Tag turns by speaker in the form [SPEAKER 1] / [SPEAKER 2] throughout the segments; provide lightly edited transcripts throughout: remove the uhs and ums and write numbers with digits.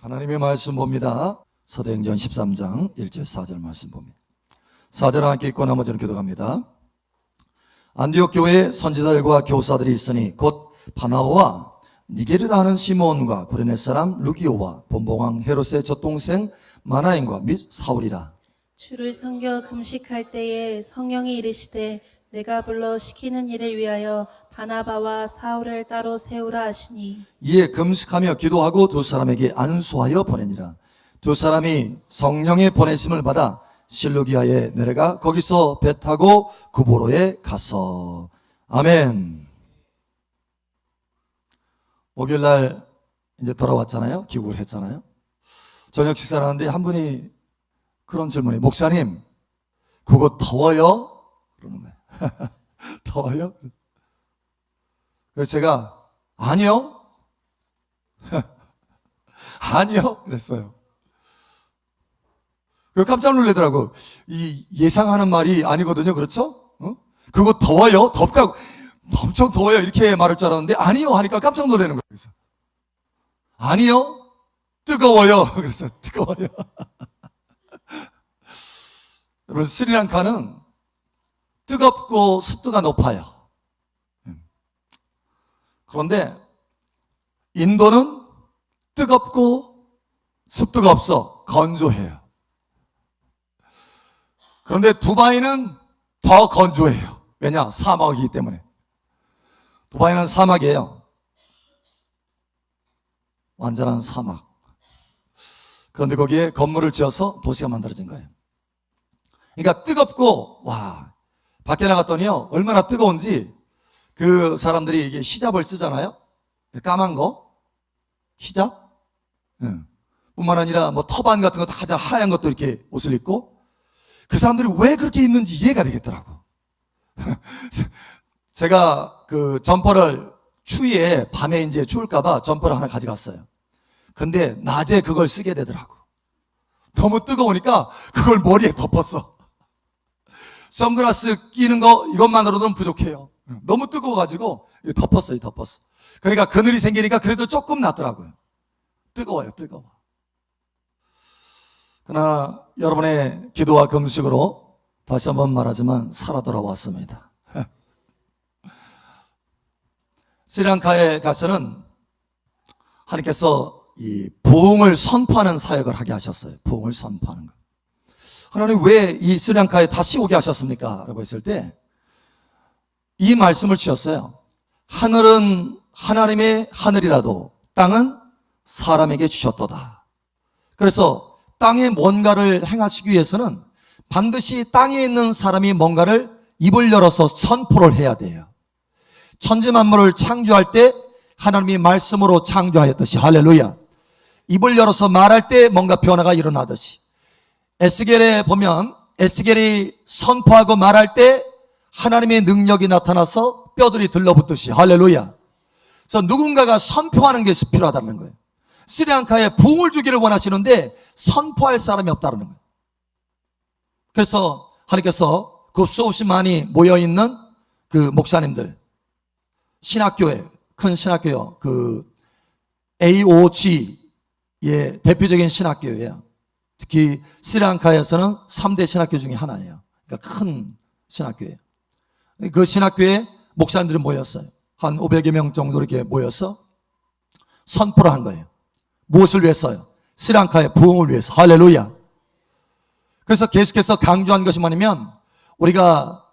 [SPEAKER 1] 하나님의 말씀 봅니다. 사도행전 13장 1절 4절 말씀 봅니다. 4절 함께 읽고 나머지는 기도합니다. 안디옥 교회에 선지자들과 교사들이 있으니 곧 바나오와 니게르라 하는 시몬과 구레네 사람 루기오와 본봉왕 헤롯의 젖동생 마나엔과 및 사울이라.
[SPEAKER 2] 주를 섬겨 금식할 때에 성령이 이르시되 내가 불러 시키는 일을 위하여 바나바와 사울을 따로 세우라 하시니
[SPEAKER 1] 이에 금식하며 기도하고 두 사람에게 안수하여 보내니라. 두 사람이 성령의 보내심을 받아 실루기아에 내려가 거기서 배 타고 구보로에 갔어. 아멘. 목요일날 이제 돌아왔잖아요. 귀국을 했잖아요. 저녁 식사를 하는데 한 분이 그런 질문이, 목사님 그거 더워요? 그러는 거예요. 더워요? 그래서 제가 아니요. 아니요 그랬어요. 깜짝 놀라더라고. 이 예상하는 말이 아니거든요. 그렇죠? 그거 더워요? 덥다고 엄청 더워요 이렇게 말할 줄 알았는데 아니요 하니까 깜짝 놀라는 거예요. 그래서 아니요 뜨거워요. 그래서 뜨거워요. 여러분, 스리랑카는 뜨겁고 습도가 높아요. 그런데 인도는 뜨겁고 습도가 없어. 건조해요. 그런데 두바이는 더 건조해요. 왜냐? 사막이기 때문에. 두바이는 사막이에요. 완전한 사막. 그런데 거기에 건물을 지어서 도시가 만들어진 거예요. 그러니까 뜨겁고, 와, 밖에 나갔더니요, 얼마나 뜨거운지 그 사람들이 이게 히잡을 쓰잖아요. 까만 거. 히잡. 뿐만 아니라 뭐 터반 같은 거 다 하얀 것도 이렇게 옷을 입고, 그 사람들이 왜 그렇게 입는지 이해가 되겠더라고. 제가 그 점퍼를 추위에 밤에 이제 추울까봐 점퍼를 하나 가져갔어요. 근데 낮에 그걸 쓰게 되더라고. 너무 뜨거우니까 그걸 머리에 덮었어. 선글라스 끼는 거 이것만으로는 부족해요. 너무 뜨거워가지고 덮었어요. 그러니까 그늘이 생기니까 그래도 조금 낫더라고요. 뜨거워요. 뜨거워. 그러나 여러분의 기도와 금식으로 다시 한번 말하지만 살아 돌아왔습니다. 스리랑카에 가서는 하나님께서 이 부흥을 선포하는 사역을 하게 하셨어요. 부흥을 선포하는 것. 하나님 왜 이 스리랑카에 다시 오게 하셨습니까? 라고 했을 때 이 말씀을 주셨어요. 하늘은 하나님의 하늘이라도 땅은 사람에게 주셨도다. 그래서 땅에 뭔가를 행하시기 위해서는 반드시 땅에 있는 사람이 뭔가를 입을 열어서 선포를 해야 돼요. 천지 만물을 창조할 때 하나님이 말씀으로 창조하였듯이, 할렐루야, 입을 열어서 말할 때 뭔가 변화가 일어나듯이, 에스겔에 보면 에스겔이 선포하고 말할 때 하나님의 능력이 나타나서 뼈들이 들러붙듯이, 할렐루야. 그래서 누군가가 선포하는 것이 필요하다는 거예요. 스리랑카에 부흥을 주기를 원하시는데 선포할 사람이 없다는 거예요. 그래서 하나님께서 그 수없이 많이 모여있는 그 목사님들, 신학교에, 큰 신학교요, 그 AOG의 대표적인 신학교예요. 특히 스리랑카에서는 3대 신학교 중에 하나예요. 그러니까 큰 신학교예요. 그 신학교에 목사님들이 모였어요. 한 500여 명 정도 이렇게 모여서 선포를 한 거예요. 무엇을 위해서요? 스리랑카의 부흥을 위해서. 할렐루야. 그래서 계속해서 강조한 것이 뭐냐면, 우리가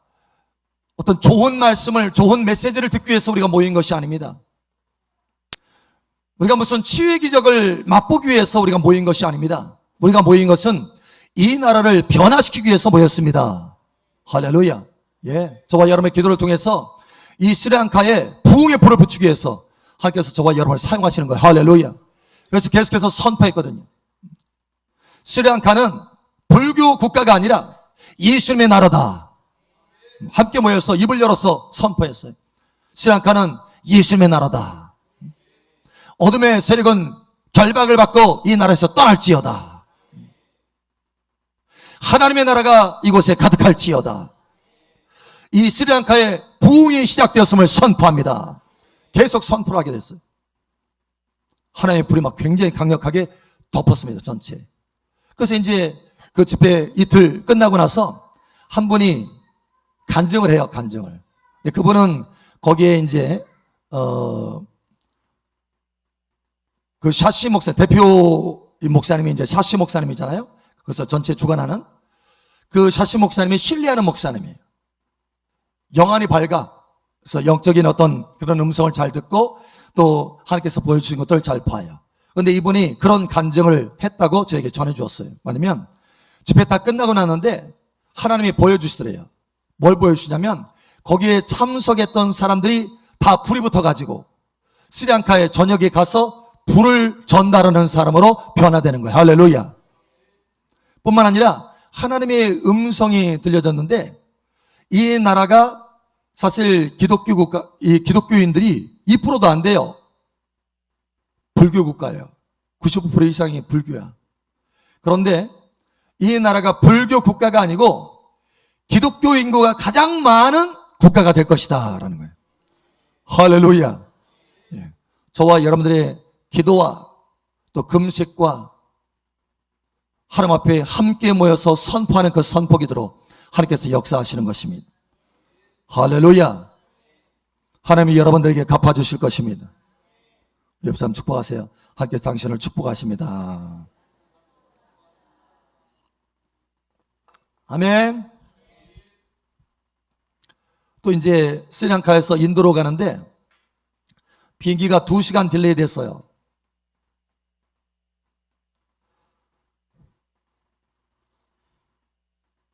[SPEAKER 1] 어떤 좋은 말씀을, 좋은 메시지를 듣기 위해서 우리가 모인 것이 아닙니다. 우리가 무슨 치유의 기적을 맛보기 위해서 우리가 모인 것이 아닙니다. 우리가 모인 것은 이 나라를 변화시키기 위해서 모였습니다. 할렐루야. 예, 저와 여러분의 기도를 통해서 이 스리랑카에 부흥의 불을 붙이기 위해서 하나님께서 저와 여러분을 사용하시는 거예요. 할렐루야. 그래서 계속해서 선포했거든요. 스리랑카는 불교 국가가 아니라 예수님의 나라다. 함께 모여서 입을 열어서 선포했어요. 스리랑카는 예수님의 나라다. 어둠의 세력은 결박을 받고 이 나라에서 떠날지어다. 하나님의 나라가 이곳에 가득할지어다. 이 스리랑카의 부흥이 시작되었음을 선포합니다. 계속 선포를 하게 됐어요. 하나님의 불이 막 굉장히 강력하게 덮었습니다, 전체. 그래서 이제 그 집회 이틀 끝나고 나서 한 분이 간증을 해요, 간증을. 근데 그분은 거기에 이제, 그 샤시 목사, 대표 목사님이 이제 샤시 목사님이잖아요. 그래서 전체 주관하는 그 샤시 목사님이 신뢰하는 목사님이에요. 영안이 밝아. 그래서 영적인 어떤 그런 음성을 잘 듣고 또 하나님께서 보여주신 것들을 잘 봐요. 그런데 이분이 그런 간증을 했다고 저에게 전해주었어요. 뭐냐면 집회 다 끝나고 났는데 하나님이 보여주시더래요. 뭘 보여주시냐면 거기에 참석했던 사람들이 다 불이 붙어가지고 스리랑카에 저녁에 가서 불을 전달하는 사람으로 변화되는 거예요. 할렐루야. 뿐만 아니라 하나님의 음성이 들려졌는데 이 나라가 사실 기독교 국가, 이 기독교인들이 2%도 안 돼요. 불교 국가예요. 95% 이상이 불교야. 그런데 이 나라가 불교 국가가 아니고 기독교 인구가 가장 많은 국가가 될 것이다 라는 거예요. 할렐루야. 예. 저와 여러분들의 기도와 또 금식과 하나님 앞에 함께 모여서 선포하는 그 선포 기도로 하나님께서 역사하시는 것입니다. 할렐루야. 하나님이 여러분들에게 갚아주실 것입니다. 옆 사람 축복하세요. 하나님께서 당신을 축복하십니다. 아멘. 또 이제 스리랑카에서 인도로 가는데 비행기가 2시간 딜레이 됐어요.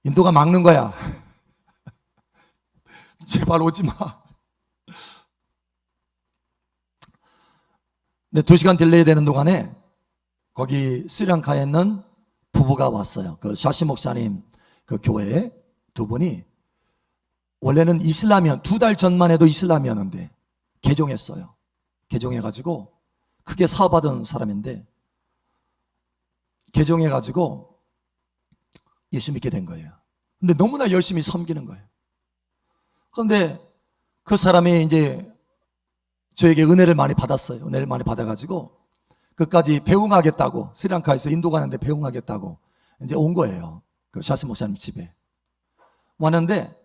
[SPEAKER 1] 인도가 막는 거야. 제발 오지 마. 근데 2시간 딜레이 되는 동안에 거기 스리랑카에 있는 부부가 왔어요. 그 샤시 목사님 그 교회에 두 분이 원래는 이슬람이었, 2달 전만 해도 이슬람이었는데 개종했어요. 개종해가지고 크게 사업하던 사람인데 개종해가지고 예수 믿게 된 거예요. 근데 너무나 열심히 섬기는 거예요. 그런데 그 사람이 이제 저에게 은혜를 많이 받았어요. 은혜를 많이 받아가지고 끝까지 배웅하겠다고 스리랑카에서 인도 가는데 배웅하겠다고 이제 온 거예요. 그 샤시 목사님 집에 왔는데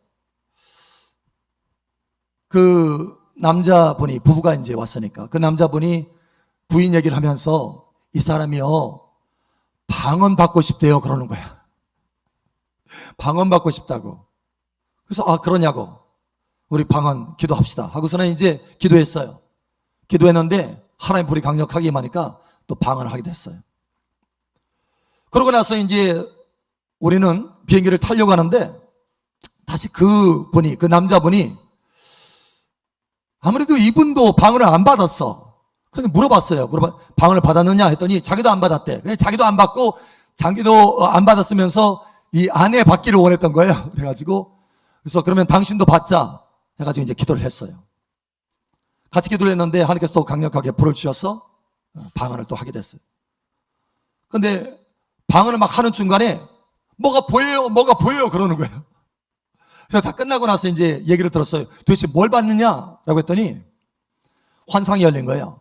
[SPEAKER 1] 그 남자분이 부부가 이제 왔으니까 그 남자분이 부인 얘기를 하면서 이 사람이요 방언 받고 싶대요 그러는 거야. 방언 받고 싶다고. 그래서 아 그러냐고 우리 방언 기도합시다 하고서는 이제 기도했어요. 기도했는데 하나님 불이 강력하게 임하니까 또 방언을 하게 됐어요. 그러고 나서 이제 우리는 비행기를 타려고 하는데 다시 그 남자분이 아무래도 이분도 방언을 안 받았어. 그래서 물어봤어요. 방언을 받았느냐 했더니 자기도 안 받았대. 그냥 자기도 안 받고 자기도 안 받았으면서 이 아내 받기를 원했던 거예요. 그래가지고 그래서 그러면 당신도 받자 해가지고 이제 기도를 했어요. 같이 기도를 했는데 하나님께서 또 강력하게 불을 주셔서 방언을 또 하게 됐어요. 근데 방언을 막 하는 중간에 뭐가 보여요 그러는 거예요. 그래서 다 끝나고 나서 이제 얘기를 들었어요. 도대체 뭘 받느냐라고 했더니 환상이 열린 거예요.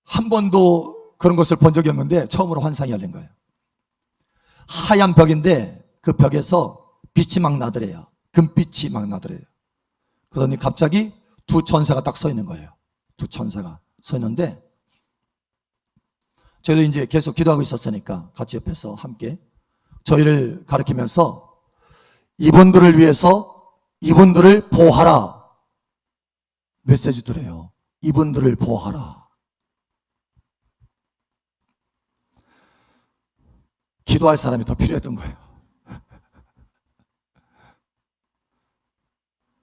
[SPEAKER 1] 한 번도 그런 것을 본 적이 없는데 처음으로 환상이 열린 거예요. 하얀 벽인데 그 벽에서 빛이 막 나더래요. 금빛이 막 나더래요. 그러더니 갑자기 두 천사가 딱 서 있는 거예요. 두 천사가 서 있는데 저희도 이제 계속 기도하고 있었으니까 같이 옆에서 함께 저희를 가리키면서 이분들을 위해서 이분들을 보호하라 메시지 드려요. 이분들을 보호하라. 기도할 사람이 더 필요했던 거예요.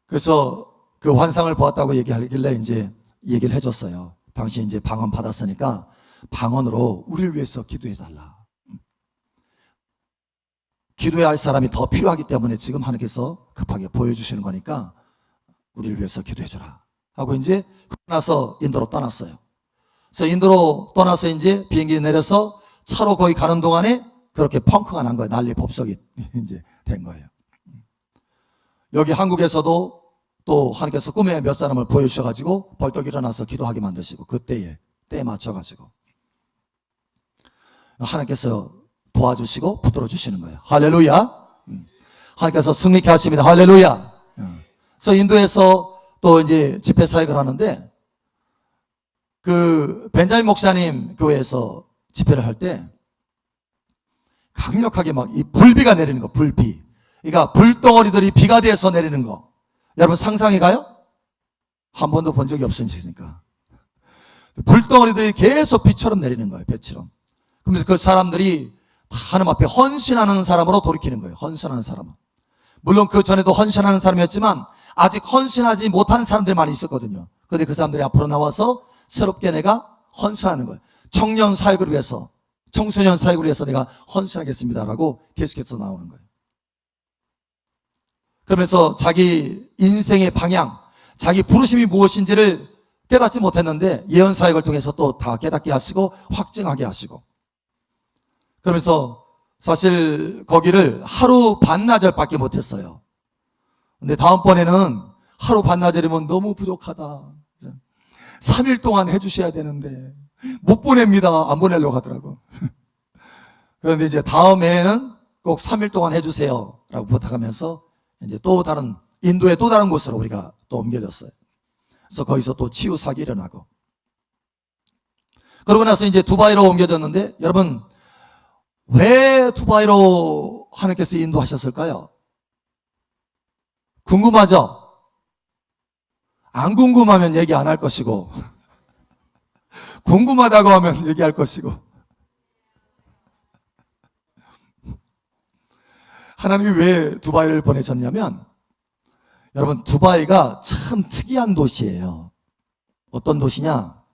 [SPEAKER 1] 그래서 그 환상을 보았다고 얘기하길래 이제 얘기를 해줬어요. 당신 이제 방언 받았으니까 방언으로 우리를 위해서 기도해달라. 기도해야 할 사람이 더 필요하기 때문에 지금 하나님께서 급하게 보여주시는 거니까 우리를 위해서 기도해주라 하고 이제 나서 인도로 떠났어요. 그래서 인도로 떠나서 이제 비행기 내려서 차로 거기 가는 동안에 그렇게 펑크가 난 거예요. 난리 법석이 이제 된 거예요. 여기 한국에서도 또 하나님께서 꿈에 몇 사람을 보여주셔가지고 벌떡 일어나서 기도하게 만드시고 그때에 때에 맞춰가지고 하나님께서 도와주시고 붙들어 주시는 거예요. 할렐루야. 하나님께서 승리케 하십니다. 할렐루야. 그래서 인도에서 또 이제 집회 사역을 하는데, 그 벤자민 목사님 교회에서 집회를 할 때 강력하게 막 이 불비가 내리는 거, 불비. 그러니까 불덩어리들이 비가 돼서 내리는 거. 여러분 상상이 가요? 한 번도 본 적이 없으시니까. 불덩어리들이 계속 비처럼 내리는 거예요, 배처럼. 그러면서 그 사람들이 다 하나님 앞에 헌신하는 사람으로 돌이키는 거예요. 헌신하는 사람은. 물론 그 전에도 헌신하는 사람이었지만 아직 헌신하지 못한 사람들이 많이 있었거든요. 그런데 그 사람들이 앞으로 나와서 새롭게 내가 헌신하는 거예요. 청년 사역을 위해서, 청소년 사역을 위해서 내가 헌신하겠습니다라고 계속해서 나오는 거예요. 그러면서 자기 인생의 방향, 자기 부르심이 무엇인지를 깨닫지 못했는데 예언 사역을 통해서 또 다 깨닫게 하시고 확증하게 하시고, 그러면서 사실 거기를 하루 반나절밖에 못했어요. 근데 다음번에는 하루 반나절이면 너무 부족하다, 3일 동안 해주셔야 되는데 못 보냅니다. 안 보내려고 하더라고. 그런데 이제 다음 해에는 꼭 3일 동안 해주세요 라고 부탁하면서 이제 또 다른, 인도의 또 다른 곳으로 우리가 또 옮겨졌어요. 그래서 거기서 또 치유 사역이 일어나고, 그러고 나서 이제 두바이로 옮겨졌는데, 여러분 왜 두바이로 하나님께서 인도하셨을까요? 궁금하죠? 안 궁금하면 얘기 안 할 것이고 궁금하다고 하면 얘기할 것이고, 하나님이 왜 두바이를 보내셨냐면, 여러분 두바이가 참 특이한 도시예요. 어떤 도시냐?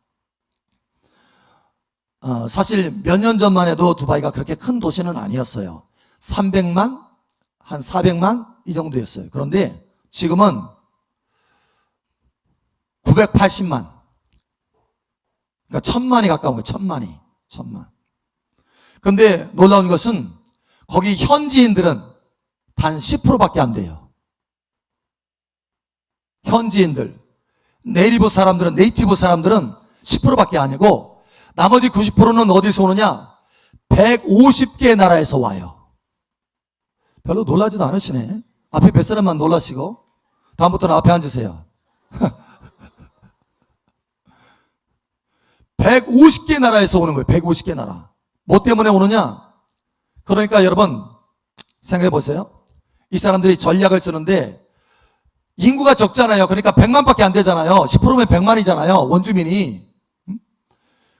[SPEAKER 1] 사실 몇 년 전만 해도 두바이가 그렇게 큰 도시는 아니었어요. 300만, 한 400만 이 정도였어요. 그런데 지금은 980만, 그러니까 1000만이 가까운 거예요. 1000만. 그런데 놀라운 것은 거기 현지인들은 단 10%밖에 안 돼요. 현지인들, 네이티브 사람들은 10%밖에 아니고, 나머지 90%는 어디서 오느냐? 150개 나라에서 와요. 별로 놀라지도 않으시네. 앞에 몇 사람만 놀라시고, 다음부터는 앞에 앉으세요. 150개 나라에서 오는 거예요. 150개 나라. 뭐 때문에 오느냐? 그러니까 여러분 생각해 보세요. 이 사람들이 전략을 쓰는데, 인구가 적잖아요. 그러니까 100만밖에 안 되잖아요. 10%면 100만이잖아요. 원주민이.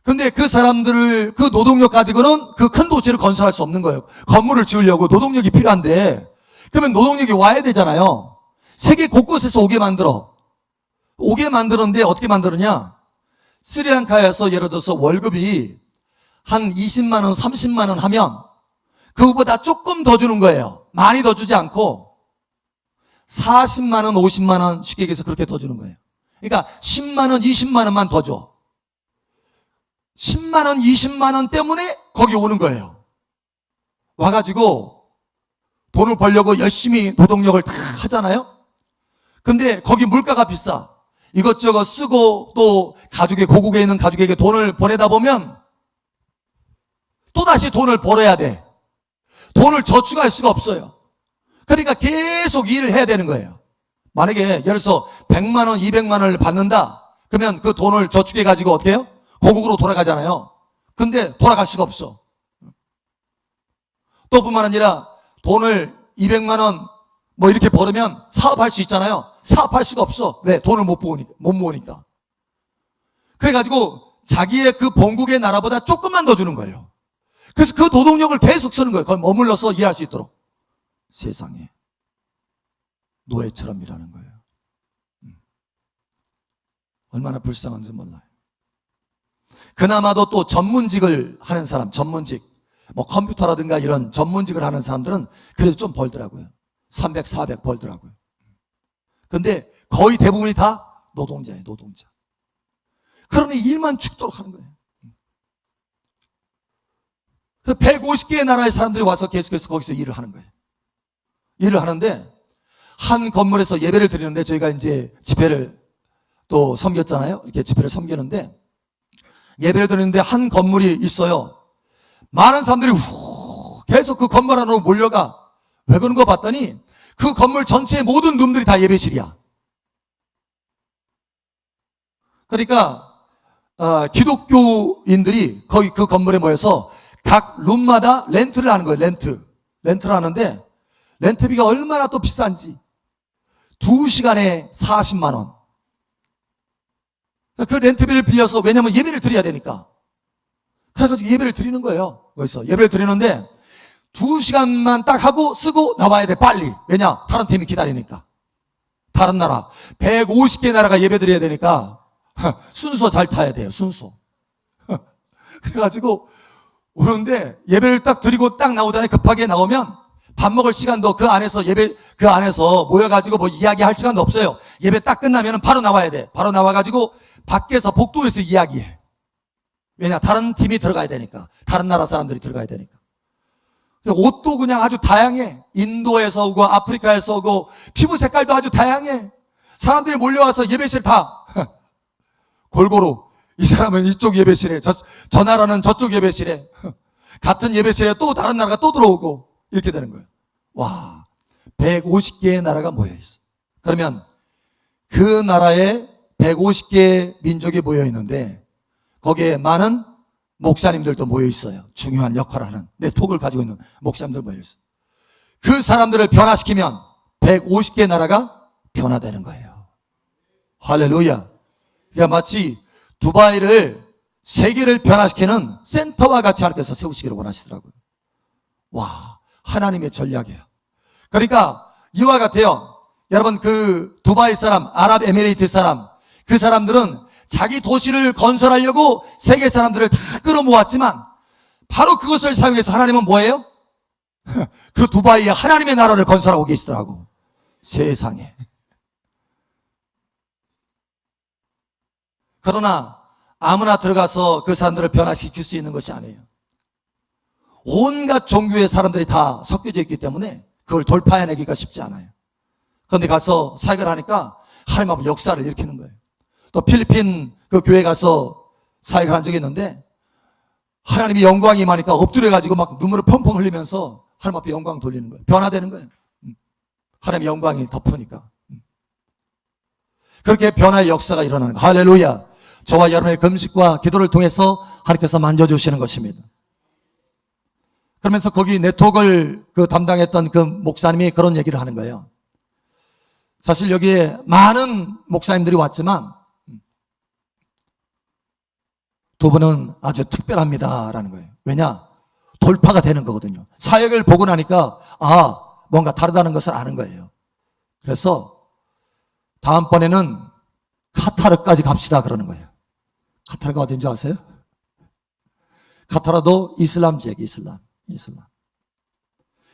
[SPEAKER 1] 근데 그 사람들을, 그 노동력 가지고는 그 큰 도시를 건설할 수 없는 거예요. 건물을 지으려고 노동력이 필요한데, 그러면 노동력이 와야 되잖아요. 세계 곳곳에서 오게 만들었는데 어떻게 만드느냐? 스리랑카에서 예를 들어서 월급이 한 20만 원, 30만 원 하면 그거보다 조금 더 주는 거예요. 많이 더 주지 않고 40만 원, 50만 원, 쉽게 얘기해서 그렇게 더 주는 거예요. 그러니까 10만 원, 20만 원만 더 줘. 10만 원, 20만 원 때문에 거기 오는 거예요. 와가지고 돈을 벌려고 열심히 노동력을 다 하잖아요. 근데 거기 물가가 비싸. 이것저것 쓰고 또 고국에 있는 가족에게 돈을 보내다 보면 또다시 돈을 벌어야 돼. 돈을 저축할 수가 없어요. 그러니까 계속 일을 해야 되는 거예요. 만약에 예를 들어서 100만 원, 200만 원을 받는다. 그러면 그 돈을 저축해 가지고 어떻게 해요? 고국으로 돌아가잖아요. 근데 돌아갈 수가 없어. 또 뿐만 아니라 돈을 200만 원 뭐 이렇게 벌으면 사업할 수 있잖아요. 사업할 수가 없어. 왜? 돈을 못 모으니까. 그래가지고 자기의 그 본국의 나라보다 조금만 더 주는 거예요. 그래서 그 노동력을 계속 쓰는 거예요. 거기 머물러서 일할 수 있도록. 세상에 노예처럼 일하는 거예요. 얼마나 불쌍한지 몰라요. 그나마도 또 전문직을 하는 사람, 뭐 컴퓨터라든가 이런 전문직을 하는 사람들은 그래도 좀 벌더라고요. 300, 400 벌더라고요. 근데 거의 대부분이 다 노동자예요, 노동자. 그러니 일만 죽도록 하는 거예요. 그 150개의 나라의 사람들이 와서 계속해서 거기서 일을 하는 거예요. 일을 하는데, 한 건물에서 예배를 드리는데, 저희가 이제 집회를 또 섬겼잖아요. 이렇게 집회를 섬기는데, 예배를 드리는데 한 건물이 있어요. 많은 사람들이 계속 그 건물 안으로 몰려가. 왜 그런 거 봤더니 그 건물 전체의 모든 룸들이 다 예배실이야. 그러니까 기독교인들이 거기 그 건물에 모여서 각 룸마다 렌트를 하는 거예요. 렌트를 하는데 렌트비가 얼마나 또 비싼지. 2시간에 40만 원. 그 렌트비를 빌려서, 왜냐면 예배를 드려야 되니까. 그래가지고 예배를 드리는 거예요. 거기서 예배를 드리는데 2시간만 딱 하고 쓰고 나와야 돼, 빨리. 왜냐? 다른 팀이 기다리니까. 다른 나라 150개 나라가 예배 드려야 되니까 순서 잘 타야 돼요. 순서. 그래가지고 오는데 예배를 딱 드리고 딱 나오잖아요. 급하게 나오면 밥 먹을 시간도 그 안에서 그 안에서 모여가지고 뭐 이야기할 시간도 없어요. 예배 딱 끝나면 바로 나와야 돼. 바로 나와가지고 밖에서 복도에서 이야기해. 왜냐? 다른 팀이 들어가야 되니까. 다른 나라 사람들이 들어가야 되니까. 옷도 그냥 아주 다양해. 인도에서 오고 아프리카에서 오고 피부 색깔도 아주 다양해. 사람들이 몰려와서 예배실 다 골고루, 이 사람은 이쪽 예배실에, 저 나라는 저쪽 예배실에, 같은 예배실에 또 다른 나라가 또 들어오고 이렇게 되는 거예요. 와, 150개의 나라가 모여있어. 그러면 그 나라에 150개의 민족이 모여있는데 거기에 많은 목사님들도 모여있어요. 중요한 역할을 하는 네트워크를 가지고 있는 목사님들 모여있어요. 그 사람들을 변화시키면 150개 나라가 변화되는 거예요. 할렐루야. 그러니까 마치 두바이를, 세계를 변화시키는 센터와 같이 하나님께서 세우시기를 원하시더라고요. 와, 하나님의 전략이에요. 그러니까 이와 같아요. 여러분, 그 두바이 사람, 아랍에미레이트 사람, 그 사람들은 자기 도시를 건설하려고 세계 사람들을 다 끌어모았지만 바로 그것을 사용해서 하나님은 뭐예요? 그 두바이에 하나님의 나라를 건설하고 계시더라고. 세상에. 그러나 아무나 들어가서 그 사람들을 변화시킬 수 있는 것이 아니에요. 온갖 종교의 사람들이 다 섞여져 있기 때문에 그걸 돌파해내기가 쉽지 않아요. 그런데 가서 사역을 하니까 하나님 앞에 역사를 일으키는 거예요. 또 필리핀 그 교회 가서 사역을 한 적이 있는데 하나님이 영광이 임하니까 엎드려가지고 막 눈물을 펑펑 흘리면서 하나님 앞에 영광 돌리는 거예요. 변화되는 거예요. 하나님의 영광이 덮으니까. 그렇게 변화의 역사가 일어나는 거예요. 할렐루야. 저와 여러분의 금식과 기도를 통해서 하나님께서 만져주시는 것입니다. 그러면서 거기 네트워크를 담당했던 그 목사님이 그런 얘기를 하는 거예요. 사실 여기에 많은 목사님들이 왔지만 두 분은 아주 특별합니다 라는 거예요. 왜냐? 돌파가 되는 거거든요. 사역을 보고 나니까 뭔가 다르다는 것을 아는 거예요. 그래서 다음번에는 카타르까지 갑시다 그러는 거예요. 카타르가 어딘지 아세요? 카타르도 이슬람 지역이 이슬람.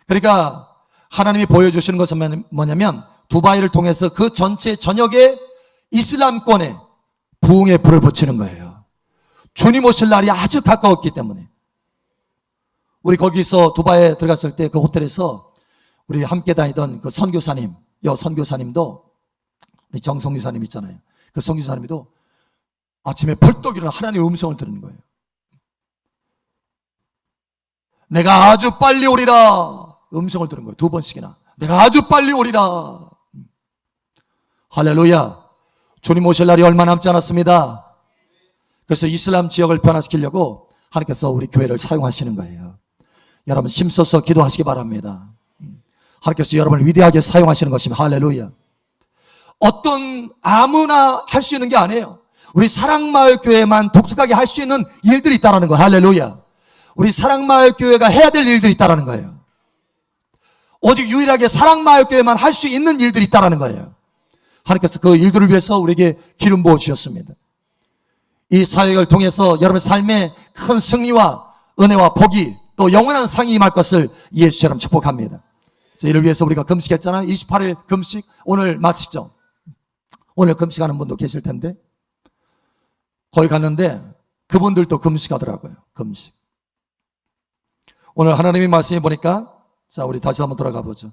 [SPEAKER 1] 그러니까 하나님이 보여주시는 것은 뭐냐면 두바이를 통해서 그 전체 전역에 이슬람권에 부흥의 불을 붙이는 거예요. 주님 오실 날이 아주 가까웠기 때문에. 우리 거기서 두바이에 들어갔을 때 그 호텔에서 우리 함께 다니던 그 선교사님, 선교사님도 우리 정성교사님 있잖아요. 그 선교사님도 아침에 벌떡 일어나 하나님의 음성을 들은 거예요. 내가 아주 빨리 오리라. 음성을 들은 거예요. 2번씩이나. 내가 아주 빨리 오리라. 할렐루야. 주님 오실 날이 얼마 남지 않았습니다. 그래서 이슬람 지역을 변화시키려고 하나님께서 우리 교회를 사용하시는 거예요. 여러분 힘써서 기도하시기 바랍니다. 하나님께서 여러분을 위대하게 사용하시는 것입니다. 할렐루야. 어떤 아무나 할 수 있는 게 아니에요. 우리 사랑마을교회만 독특하게 할 수 있는 일들이 있다는 거예요. 할렐루야. 우리 사랑마을교회가 해야 될 일들이 있다는 거예요. 오직 유일하게 사랑마을교회만 할 수 있는 일들이 있다는 거예요. 하나님께서 그 일들을 위해서 우리에게 기름 부어 주셨습니다. 이 사역을 통해서 여러분의 삶에 큰 승리와 은혜와 복이 또 영원한 상이 임할 것을 예수처럼 축복합니다. 이를 위해서 우리가 금식했잖아요. 28일 금식 오늘 마치죠. 오늘 금식하는 분도 계실 텐데 거기 갔는데 그분들도 금식하더라고요. 금식. 오늘 하나님의 말씀에 보니까 자 우리 다시 한번 돌아가 보죠.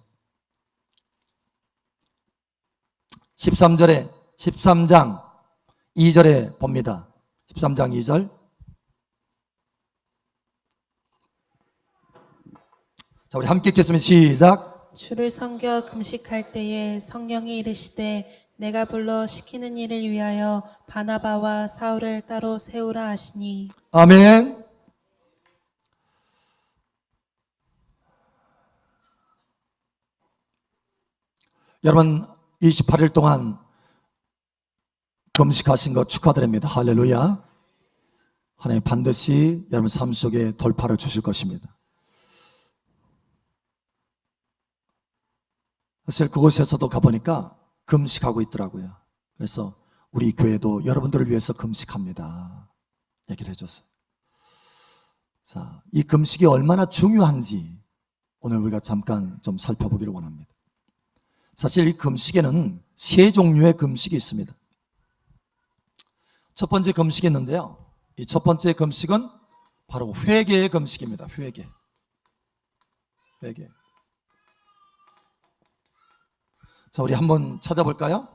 [SPEAKER 1] 13장 2절에 봅니다. 13장 2절. 자, 우리 함께 읽겠습니다. 시작.
[SPEAKER 2] 주를 섬겨 금식할 때에 성령이 이르시되 내가 불러 시키는 일을 위하여 바나바와 사울을 따로 세우라 하시니.
[SPEAKER 1] 아멘. 여러분 28일 동안 금식하신 것 축하드립니다. 할렐루야. 하나님 반드시 여러분 삶 속에 돌파를 주실 것입니다. 사실 그곳에서도 가보니까 금식하고 있더라고요. 그래서 우리 교회도 여러분들을 위해서 금식합니다 얘기를 해줬어요. 자, 이 금식이 얼마나 중요한지 오늘 우리가 잠깐 좀 살펴보기를 원합니다. 사실 이 금식에는 세 종류의 금식이 있습니다. 첫 번째 금식이 있는데요, 이 첫 번째 금식은 바로 회개의 금식입니다. 회개. 자, 우리 한번 찾아볼까요?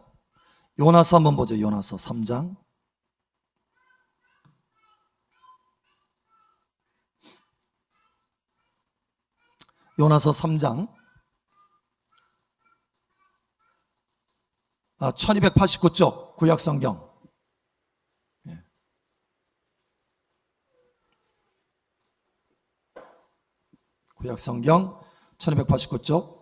[SPEAKER 1] 요나서 한번 보죠. 요나서 3장. 요나서 3장. 1289쪽 구약성경. 구약성경 1289쪽.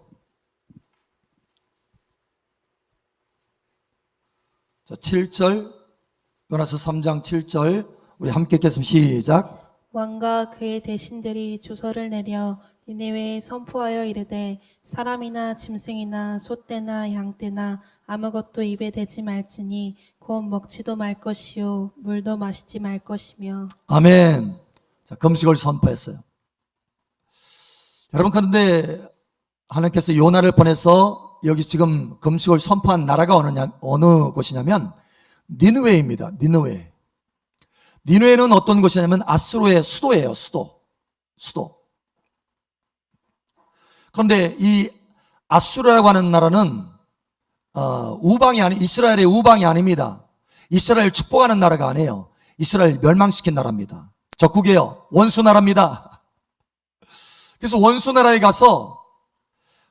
[SPEAKER 1] 자, 7절. 요나서 3장 7절. 우리 함께 읽겠습니다. 시작.
[SPEAKER 2] 왕과 그의 대신들이 조서를 내려 니네웨에 선포하여 이르되 사람이나 짐승이나 소떼나 양떼나 아무것도 입에 대지 말지니 곧 먹지도 말 것이요 물도 마시지 말 것이며.
[SPEAKER 1] 아멘. 자, 금식을 선포했어요. 여러분, 그런데 하나님께서 요나를 보내서 여기 지금 금식을 선포한 나라가 어느 곳이냐면 니느웨입니다. 니느웨. 니느웨는 어떤 곳이냐면 아수르의 수도예요. 수도. 그런데 이 아수르라고 하는 나라는 이스라엘의 우방이 아닙니다. 이스라엘 축복하는 나라가 아니에요. 이스라엘 멸망시킨 나라입니다. 적국이에요. 원수 나라입니다. 그래서 원수 나라에 가서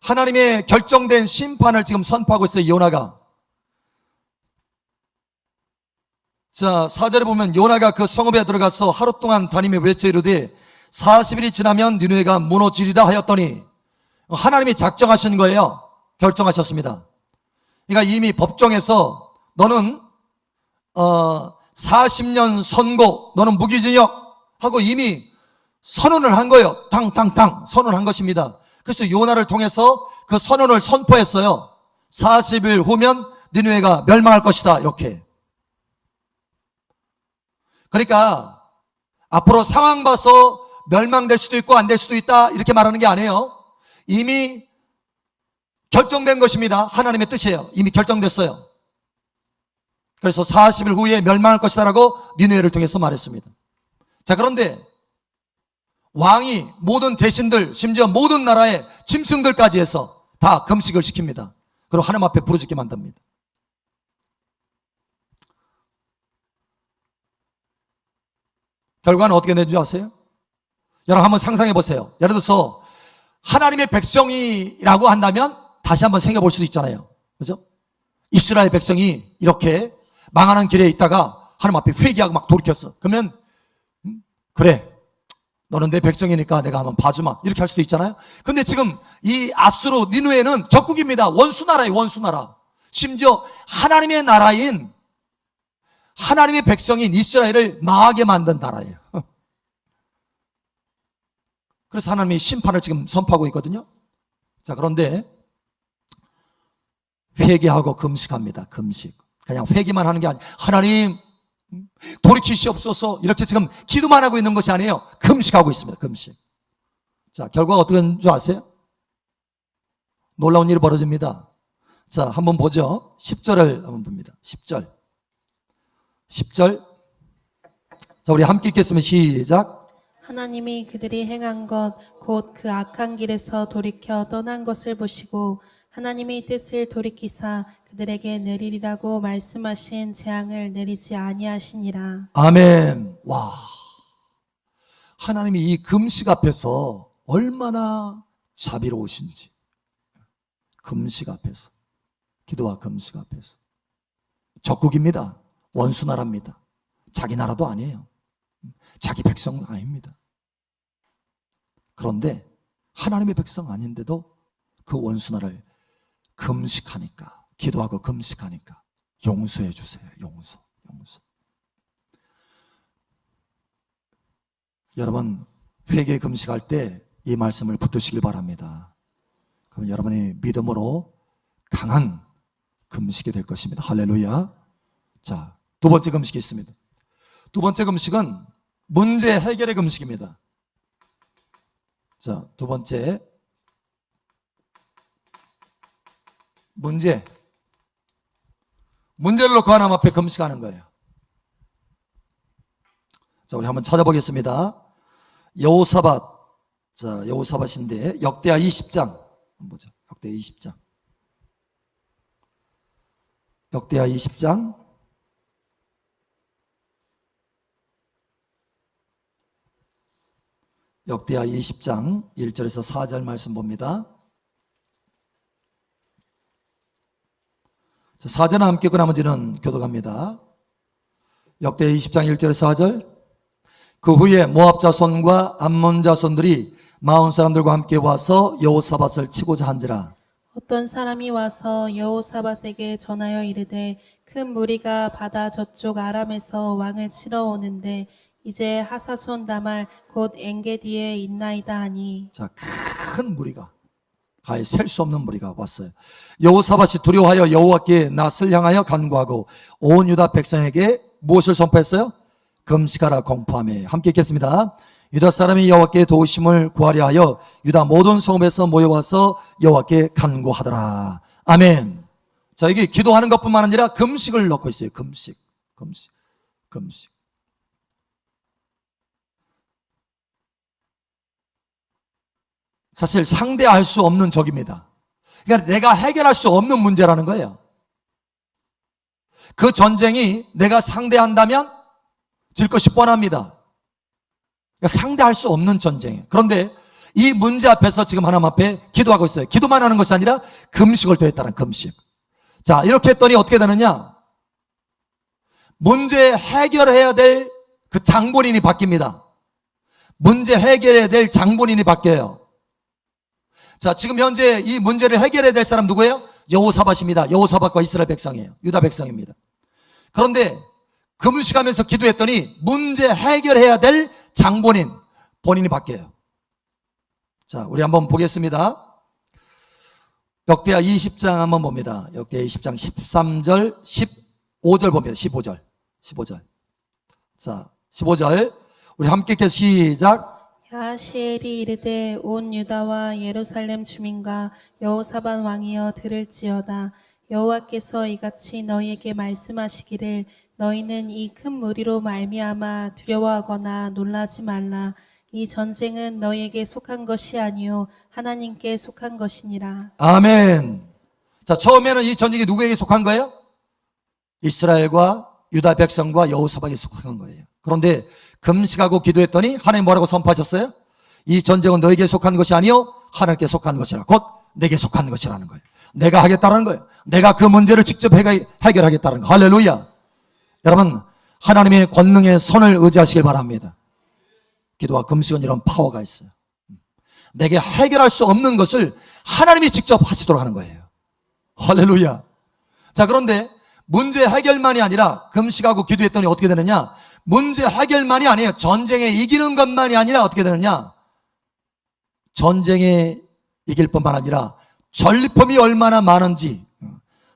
[SPEAKER 1] 하나님의 결정된 심판을 지금 선포하고 있어요. 요나가. 자, 4절에 보면 요나가 그 성읍에 들어가서 하루 동안 다니며 외쳐 이르되 40일이 지나면 니느웨가 무너지리라 하였더니 하나님이 작정하신 거예요. 결정하셨습니다. 그러니까 이미 법정에서 너는 40년 선고, 너는 무기징역 하고 이미 선언을 한 거예요. 탕탕탕 선언한 것입니다. 그래서 요나를 통해서 그 선언을 선포했어요. 40일 후면 니느웨가 멸망할 것이다. 이렇게. 그러니까 앞으로 상황 봐서 멸망될 수도 있고 안 될 수도 있다 이렇게 말하는 게 아니에요. 이미 결정된 것입니다. 하나님의 뜻이에요. 이미 결정됐어요. 그래서 40일 후에 멸망할 것이다라고 니느웨를 통해서 말했습니다. 자, 그런데 왕이 모든 대신들, 심지어 모든 나라의 짐승들까지 해서 다 금식을 시킵니다. 그리고 하나님 앞에 부르짖게 만듭니다. 결과는 어떻게 되는 줄 아세요? 여러분 한번 상상해 보세요. 예를 들어서 하나님의 백성이라고 한다면 다시 한번 생각해 볼 수도 있잖아요. 그죠? 이스라엘 백성이 이렇게 망하는 길에 있다가 하나님 앞에 회개하고 막 돌이켰어. 그러면 그래, 너는 내 백성이니까 내가 한번 봐주마 이렇게 할 수도 있잖아요. 근데 지금 이 아수르 니느웨는 적국입니다. 원수나라예요. 원수나라. 심지어 하나님의 나라인 하나님의 백성인 이스라엘을 망하게 만든 나라예요. 그래서 하나님이 심판을 지금 선포하고 있거든요. 자, 그런데 회개하고 금식합니다. 금식. 그냥 회개만 하는 게 아니에요. 하나님 돌이키시옵소서 이렇게 지금 기도만 하고 있는 것이 아니에요. 금식하고 있습니다. 금식. 자, 결과가 어떻게 되는 줄 아세요? 놀라운 일이 벌어집니다. 자, 한번 보죠. 10절을 한번 봅니다. 10절. 자, 우리 함께 읽겠습니다. 시작.
[SPEAKER 2] 하나님이 그들이 행한 것 곧 그 악한 길에서 돌이켜 떠난 것을 보시고 하나님의 뜻을 돌이키사 그들에게 내리리라고 말씀하신 재앙을 내리지 아니하시니라.
[SPEAKER 1] 아멘. 와, 하나님이 이 금식 앞에서 얼마나 자비로우신지. 금식 앞에서, 기도와 금식 앞에서. 적국입니다. 원수 나라입니다. 자기 나라도 아니에요. 자기 백성은 아닙니다. 그런데 하나님의 백성 아닌데도 그 원수 나라를 금식하니까, 기도하고 금식하니까 용서해 주세요. 용서. 여러분, 회개 금식할 때 이 말씀을 붙드시길 바랍니다. 그럼 여러분이 믿음으로 강한 금식이 될 것입니다. 할렐루야. 자, 두 번째 금식이 있습니다. 두 번째 금식은 문제 해결의 금식입니다. 자, 두 번째, 문제를 놓고 하나님 앞에 금식하는 거예요. 자, 우리 한번 찾아보겠습니다. 여호사밧. 자, 여호사밧인데 역대하 20장 한번 보죠. 역대하 20장. 역대하 20장. 역대하 20장 1절에서 4절 말씀 봅니다. 자, 4절은 함께 읽고 나머지는 교독합니다. 역대하 20장 1절에서 4절. 그 후에 모압 자손과 암몬 자손들이 마온 사람들과 함께 와서 여호사밧을 치고자 한지라.
[SPEAKER 2] 어떤 사람이 와서 여호사밧에게 전하여 이르되 큰 무리가 바다 저쪽 아람에서 왕을 치러 오는데 이제 하사손 다말 곧 엔게디에 있나이다 하니.
[SPEAKER 1] 자, 큰 무리가, 가히 셀 수 없는 무리가 왔어요. 여호사밧이 두려워하여 여호와께 낯을 향하여 간구하고 온 유다 백성에게 무엇을 선포했어요? 금식하라 공포하며. 함께 읽겠습니다. 유다 사람이 여호와께 도우심을 구하려 하여 유다 모든 성읍에서 모여와서 여호와께 간구하더라. 아멘. 자, 이게 기도하는 것뿐만 아니라 금식을 넣고 있어요. 금식. 사실 상대할 수 없는 적입니다. 그러니까 내가 해결할 수 없는 문제라는 거예요. 그 전쟁이 내가 상대한다면 질 것이 뻔합니다. 그러니까 상대할 수 없는 전쟁이에요. 그런데 이 문제 앞에서 지금 하나님 앞에 기도하고 있어요. 기도만 하는 것이 아니라 금식을 더했다는 금식. 자, 이렇게 했더니 어떻게 되느냐? 문제 해결해야 될 그 장본인이 바뀝니다. 문제 해결해야 될 장본인이 바뀌어요. 자, 지금 현재 이 문제를 해결해야 될 사람 누구예요? 여호사밧입니다. 여호사밧과 이스라엘 백성이에요. 유다 백성입니다. 그런데 금식하면서 기도했더니 문제 해결해야 될 장본인, 본인이 바뀌어요. 자, 우리 한번 보겠습니다. 역대하 20장 한번 봅니다. 역대하 20장 13절, 15절 봅니다. 15절. 자, 15절. 우리 함께 읽겠습니다. 시작.
[SPEAKER 2] 야하시엘이 이르되 온 유다와 예루살렘 주민과 여호사밧 왕이여 들을지어다. 여호와께서 이같이 너희에게 말씀하시기를 너희는 이 큰 무리로 말미암아 두려워하거나 놀라지 말라. 이 전쟁은 너희에게 속한 것이 아니요 하나님께 속한 것이니라.
[SPEAKER 1] 아멘. 자, 처음에는 이 전쟁이 누구에게 속한 거예요? 이스라엘과 유다 백성과 여호사밧에게 속한 거예요. 그런데 금식하고 기도했더니 하나님 뭐라고 선포하셨어요? 이 전쟁은 너에게 속한 것이 아니요 하나님께 속한 것이라. 곧 내게 속한 것이라는 거예요. 내가 하겠다는 거예요. 내가 그 문제를 직접 해결하겠다는 거. 할렐루야. 여러분, 하나님의 권능의 손을 의지하시길 바랍니다. 기도와 금식은 이런 파워가 있어요. 내게 해결할 수 없는 것을 하나님이 직접 하시도록 하는 거예요. 할렐루야. 자, 그런데 문제 해결만이 아니라 금식하고 기도했더니 어떻게 되느냐? 문제 해결만이 아니에요. 전쟁에 이기는 것만이 아니라 어떻게 되느냐? 전쟁에 이길 뿐만 아니라 전리품이 얼마나 많은지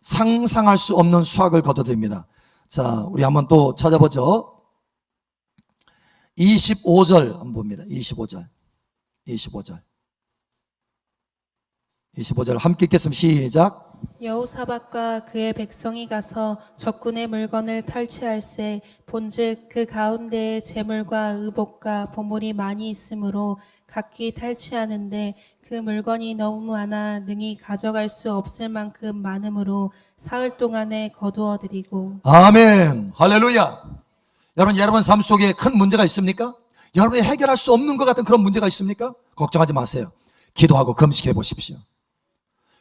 [SPEAKER 1] 상상할 수 없는 수확을 거둬들입니다. 자, 우리 한번 또 찾아보죠. 25절 한번 봅니다. 25절 함께 읽겠습니다. 시작.
[SPEAKER 2] 여호사밧과 그의 백성이 가서 적군의 물건을 탈취할세 본즉 그 가운데에 재물과 의복과 보물이 많이 있으므로 각기 탈취하는데 그 물건이 너무 많아 능히 가져갈 수 없을 만큼 많으므로 사흘 동안에 거두어들이고.
[SPEAKER 1] 아멘. 할렐루야. 여러분 삶 속에 큰 문제가 있습니까? 여러분이 해결할 수 없는 것 같은 그런 문제가 있습니까? 걱정하지 마세요. 기도하고 금식해 보십시오.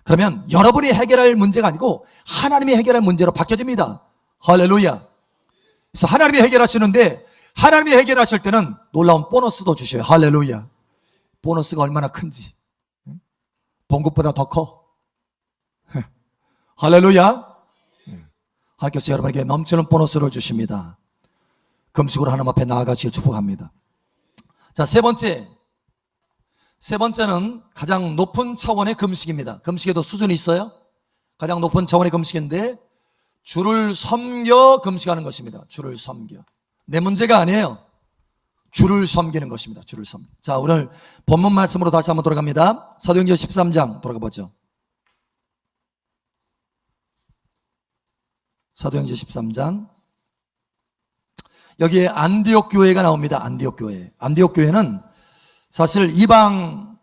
[SPEAKER 1] 그러면 여러분이 해결할 문제가 아니고 하나님이 해결할 문제로 바뀌어집니다. 할렐루야. 그래서 하나님이 해결하시는데 하나님이 해결하실 때는 놀라운 보너스도 주셔요. 할렐루야. 보너스가 얼마나 큰지. 본 것보다 더 커. 할렐루야. 하나님께서 여러분에게 넘치는 보너스를 주십니다. 금식으로 하나님 앞에 나아가시길 축복합니다. 자, 세 번째는 가장 높은 차원의 금식입니다. 금식에도 수준이 있어요. 가장 높은 차원의 금식인데 주를 섬겨 금식하는 것입니다. 주를 섬겨. 내 문제가 아니에요. 주를 섬기는 것입니다. 주를 섬겨. 자, 오늘 본문 말씀으로 다시 한번 돌아갑니다. 사도행전 13장 돌아가 보죠. 사도행전 13장. 여기에 안디옥 교회가 나옵니다. 안디옥 교회. 안디옥 교회는 사실 이방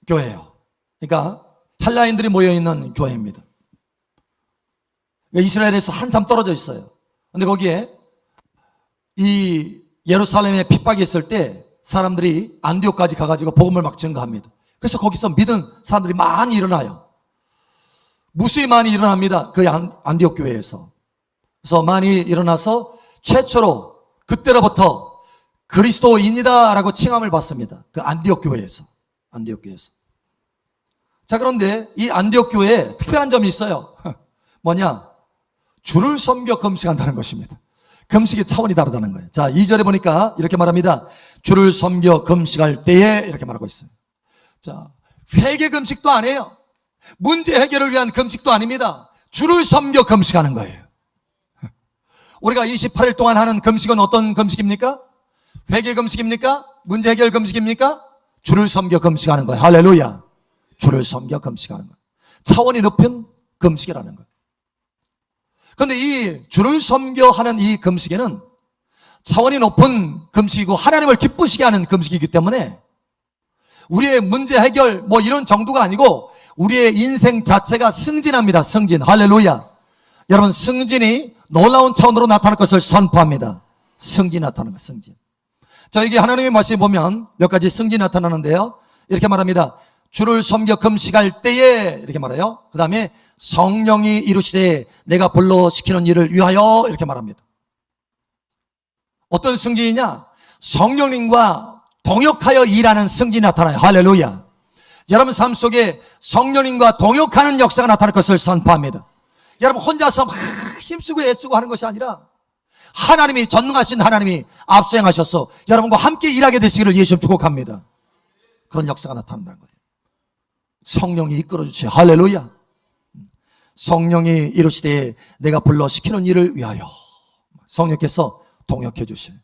[SPEAKER 1] 교회예요. 그러니까 헬라인들이 모여있는 교회입니다. 이스라엘에서 한참 떨어져 있어요. 근데 거기에 이 예루살렘에 핍박이 있을 때 사람들이 안디옥까지 가가지고 복음을 막 증거합니다. 그래서 거기서 믿은 사람들이 많이 일어나요. 무수히 많이 일어납니다. 그 안디옥 교회에서. 그래서 많이 일어나서 최초로 그때로부터 그리스도인이다라고 칭함을 받습니다. 그 안디옥 교회에서. 안디옥 교회에서. 자, 그런데 이 안디옥 교회에 특별한 점이 있어요. 뭐냐? 주를 섬겨 금식한다는 것입니다. 금식의 차원이 다르다는 거예요. 자, 2절에 보니까 이렇게 말합니다. 주를 섬겨 금식할 때에 이렇게 말하고 있어요. 자, 회개 금식도 아니에요. 문제 해결을 위한 금식도 아닙니다. 주를 섬겨 금식하는 거예요. 우리가 28일 동안 하는 금식은 어떤 금식입니까? 회개 금식입니까? 문제 해결 금식입니까? 주를 섬겨 금식하는 거예요. 할렐루야. 주를 섬겨 금식하는 거예요. 차원이 높은 금식이라는 거예요. 그런데 이 주를 섬겨 하는 이 금식에는 차원이 높은 금식이고 하나님을 기쁘시게 하는 금식이기 때문에 우리의 문제 해결 뭐 이런 정도가 아니고 우리의 인생 자체가 승진합니다. 승진. 할렐루야. 여러분, 승진이 놀라운 차원으로 나타날 것을 선포합니다. 승진이 나타나는 거예요. 승진. 자, 여기 하나님의 말씀에 보면 몇 가지 승진이 나타나는데요. 이렇게 말합니다. 주를 섬겨 금식할 때에 이렇게 말해요. 그 다음에 성령이 이루시되 내가 불러 시키는 일을 위하여 이렇게 말합니다. 어떤 승진이냐? 성령님과 동역하여 일하는 승진이 나타나요. 할렐루야. 여러분 삶 속에 성령님과 동역하는 역사가 나타날 것을 선포합니다. 여러분 혼자서 막 힘쓰고 애쓰고 하는 것이 아니라 하나님이, 전능하신 하나님이 앞서행하셔서 여러분과 함께 일하게 되시기를 예수 축복합니다. 그런 역사가 나타난다는 거예요. 성령이 이끌어 주시오. 할렐루야. 성령이 이루시되 내가 불러 시키는 일을 위하여. 성령께서 동역해 주시오.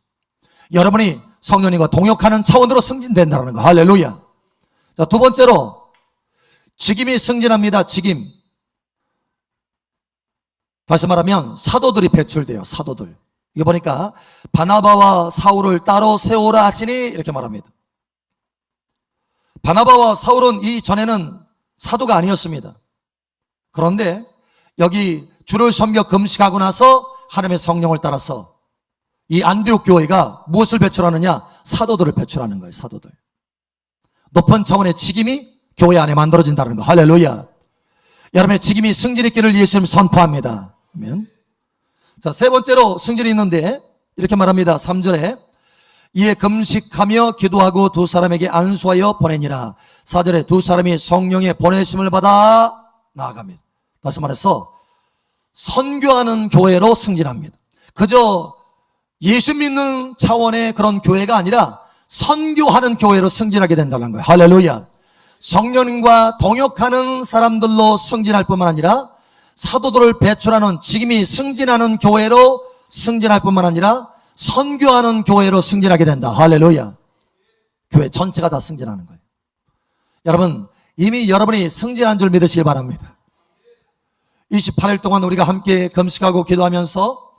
[SPEAKER 1] 여러분이 성령님과 동역하는 차원으로 승진된다는 거. 할렐루야. 자, 두 번째로 직임이 승진합니다. 직임. 다시 말하면 사도들이 배출돼요. 사도들. 이거 보니까 바나바와 사울을 따로 세우라 하시니 이렇게 말합니다. 바나바와 사울은 이전에는 사도가 아니었습니다. 그런데 여기 주를 섬겨 금식하고 나서 하나님의 성령을 따라서 이 안디옥 교회가 무엇을 배출하느냐? 사도들을 배출하는 거예요. 사도들. 높은 차원의 직임이 교회 안에 만들어진다는 거. 할렐루야. 여러분의 직임이 승진 있기를 예수님 선포합니다. 아멘. 자, 세 번째로 승진이 있는데 이렇게 말합니다. 3절에 이에 금식하며 기도하고 두 사람에게 안수하여 보내니라. 4절에 두 사람이 성령의 보내심을 받아 나아갑니다. 다시 말해서 선교하는 교회로 승진합니다. 그저 예수 믿는 차원의 그런 교회가 아니라 선교하는 교회로 승진하게 된다는 거예요. 할렐루야. 성령님과 동역하는 사람들로 승진할 뿐만 아니라 사도들을 배출하는 직임이 승진하는 교회로 승진할 뿐만 아니라 선교하는 교회로 승진하게 된다. 할렐루야. 교회 전체가 다 승진하는 거예요. 여러분, 이미 여러분이 승진한 줄 믿으시기 바랍니다. 28일 동안 우리가 함께 금식하고 기도하면서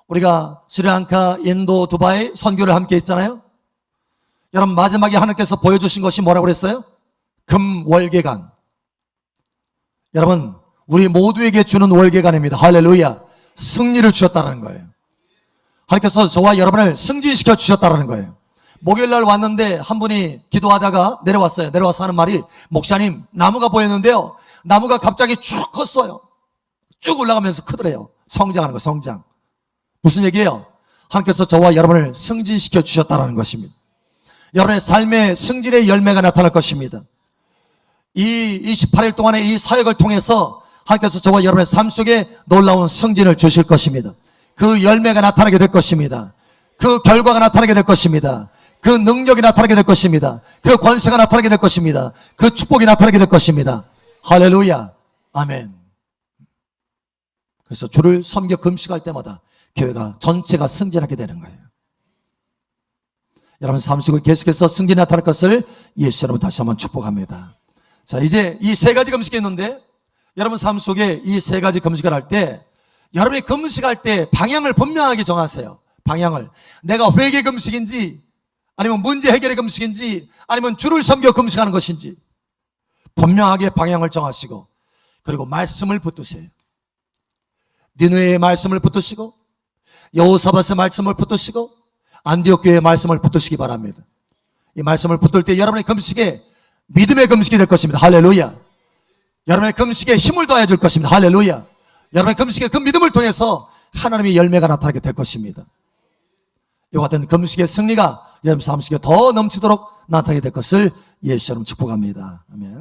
[SPEAKER 1] 우리가 스리랑카, 인도, 두바이 선교를 함께 했잖아요. 여러분, 마지막에 하나님께서 보여주신 것이 뭐라고 그랬어요? 금월계관. 여러분, 우리 모두에게 주는 월계관입니다. 할렐루야. 승리를 주셨다는 거예요. 하나님께서 저와 여러분을 승진시켜 주셨다는 거예요. 목요일날 왔는데 한 분이 기도하다가 내려왔어요. 내려와서 하는 말이, 목사님, 나무가 보였는데요, 나무가 갑자기 쭉 컸어요. 쭉 올라가면서 크더래요. 성장하는 거, 성장. 무슨 얘기예요? 하나님께서 저와 여러분을 승진시켜 주셨다는 것입니다. 여러분의 삶의 승진의 열매가 나타날 것입니다. 이 28일 동안의 이 사역을 통해서 하나님께서 저와 여러분의 삶 속에 놀라운 승진을 주실 것입니다. 그 열매가 나타나게 될 것입니다. 그 결과가 나타나게 될 것입니다. 그 능력이 나타나게 될 것입니다. 그 권세가 나타나게 될 것입니다. 그 축복이 나타나게 될 것입니다. 할렐루야. 아멘. 그래서 주를 섬겨 금식할 때마다 교회가 전체가 승진하게 되는 거예요. 여러분 삶 속에 계속해서 승진이 나타날 것을 예수 여러분 다시 한번 축복합니다. 자, 이제 이 세 가지 금식이 있는데, 여러분 삶 속에 이 세 가지 금식을 할 때, 여러분이 금식할 때 방향을 분명하게 정하세요. 방향을. 내가 회개 금식인지, 아니면 문제 해결의 금식인지, 아니면 주를 섬겨 금식하는 것인지 분명하게 방향을 정하시고, 그리고 말씀을 붙드세요. 니느웨의 말씀을 붙드시고, 여호사밧의 말씀을 붙드시고, 안디옥 교회의 말씀을 붙드시기 바랍니다. 이 말씀을 붙들 때 여러분의 금식에 믿음의 금식이 될 것입니다. 할렐루야. 여러분의 금식에 힘을 더해 줄 것입니다. 할렐루야. 여러분의 금식에 그 믿음을 통해서 하나님의 열매가 나타나게 될 것입니다. 이와 같은 금식의 승리가 여러분 삶 속에 더 넘치도록 나타나게 될 것을 예수 여러분 축복합니다. 아멘.